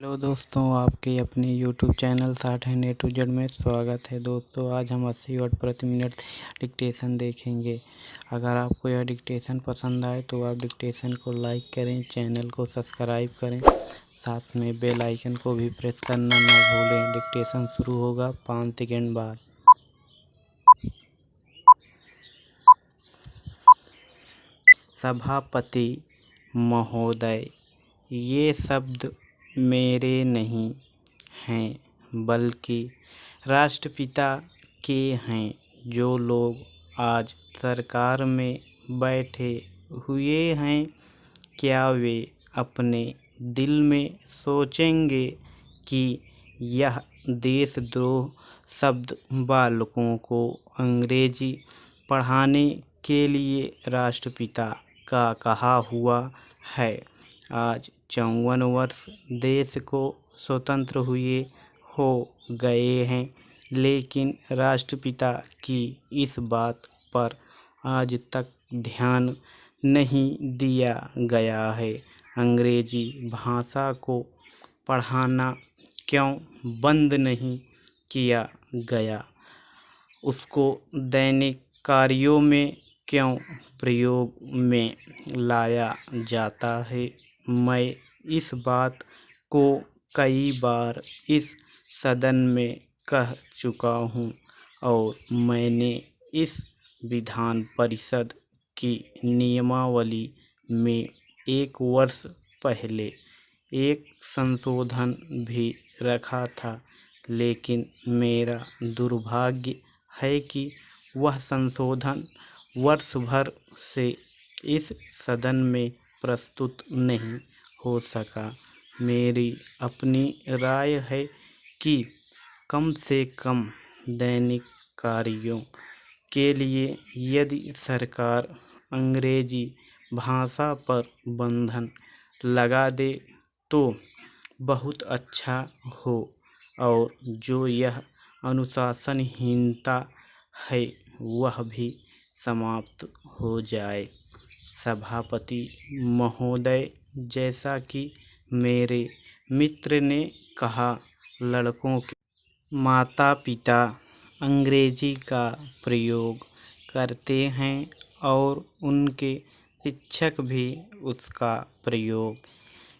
Hello दोस्तों, आपके अपने YouTube channel 60 A to Z में स्वागत है। दोस्तों, आज हम 80 वाट प्रति मिनट डिक्टेशन देखेंगे। अगर आपको यह डिक्टेशन पसंद आए तो आप डिक्टेशन को लाइक करें, चैनल को सब्सक्राइब करें, साथ में बेल आइकन को भी प्रेस करना ना भूलें। डिक्टेशन शुरू होगा 5 सेकंड बाद। सभापति महोदय, ये शब्द मेरे नहीं हैं बल्कि राष्ट्रपिता के हैं। जो लोग आज सरकार में बैठे हुए हैं, क्या वे अपने दिल में सोचेंगे कि यह देशद्रोह शब्द बालकों को अंग्रेजी पढ़ाने के लिए राष्ट्रपिता का कहा हुआ है। आज 54 वर्ष देश को स्वतंत्र हुए हो गए हैं, लेकिन राष्ट्रपिता की इस बात पर आज तक ध्यान नहीं दिया गया है। अंग्रेजी भाषा को पढ़ाना क्यों बंद नहीं किया गया? उसको दैनिक कार्यों में क्यों प्रयोग में लाया जाता है? मैं इस बात को कई बार इस सदन में कह चुका हूँ और मैंने इस विधान परिषद की नियमावली में 1 वर्ष पहले एक संशोधन भी रखा था, लेकिन मेरा दुर्भाग्य है कि वह संशोधन वर्ष भर से इस सदन में प्रस्तुत नहीं हो सका। मेरी अपनी राय है कि कम से कम दैनिक कार्यों के लिए यदि सरकार अंग्रेजी भाषा पर बंधन लगा दे तो बहुत अच्छा हो और जो यह अनुशासनहीनता है वह भी समाप्त हो जाए। सभापति महोदय, जैसा कि मेरे मित्र ने कहा, लड़कों के माता पिता अंग्रेजी का प्रयोग करते हैं और उनके शिक्षक भी उसका प्रयोग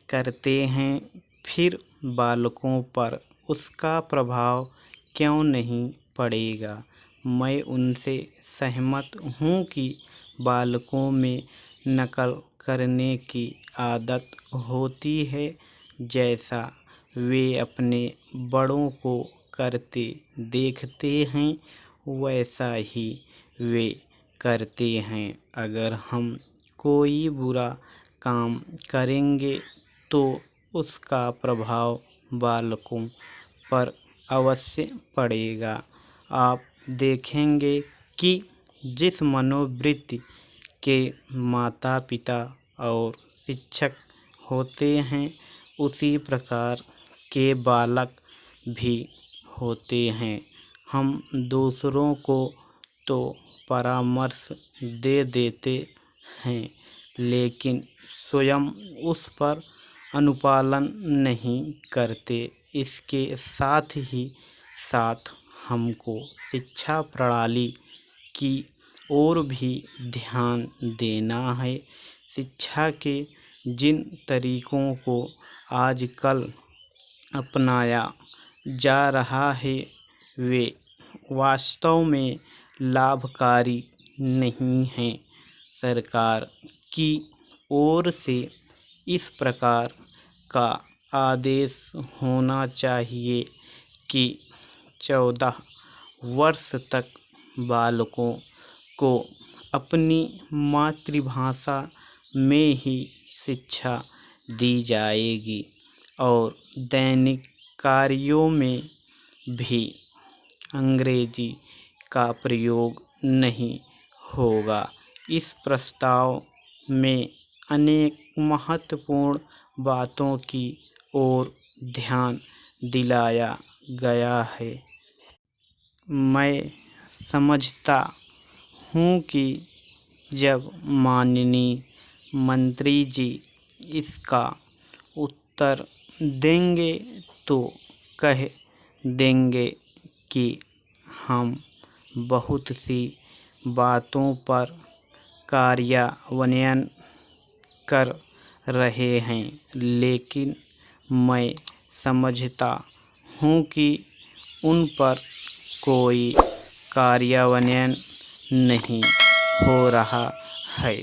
करते हैं, फिर बालकों पर उसका प्रभाव क्यों नहीं पड़ेगा? मैं उनसे सहमत हूँ कि बालकों में नकल करने की आदत होती है, जैसा वे अपने बड़ों को करते देखते हैं वैसा ही वे करते हैं। अगर हम कोई बुरा काम करेंगे तो उसका प्रभाव बालकों पर अवश्य पड़ेगा। आप देखेंगे कि जिस मनोवृत्ति के माता पिता और शिक्षक होते हैं, उसी प्रकार के बालक भी होते हैं। हम दूसरों को तो परामर्श दे देते हैं, लेकिन स्वयं उस पर अनुपालन नहीं करते। इसके साथ ही साथ हमको शिक्षा प्रणाली की ओर भी ध्यान देना है। शिक्षा के जिन तरीकों को आजकल अपनाया जा रहा है वे वास्तव में लाभकारी नहीं हैं। सरकार की ओर से इस प्रकार का आदेश होना चाहिए कि 14 वर्ष तक बालकों को अपनी मातृभाषा में ही शिक्षा दी जाएगी और दैनिक कार्यों में भी अंग्रेजी का प्रयोग नहीं होगा। इस प्रस्ताव में अनेक महत्वपूर्ण बातों की ओर ध्यान दिलाया गया है। मैं समझता हूँ कि जब माननीय मंत्री जी इसका उत्तर देंगे तो कह देंगे कि हम बहुत सी बातों पर कार्यान्वयन कर रहे हैं, लेकिन मैं समझता हूँ कि उन पर कोई कार्यान्वयन नहीं हो रहा है।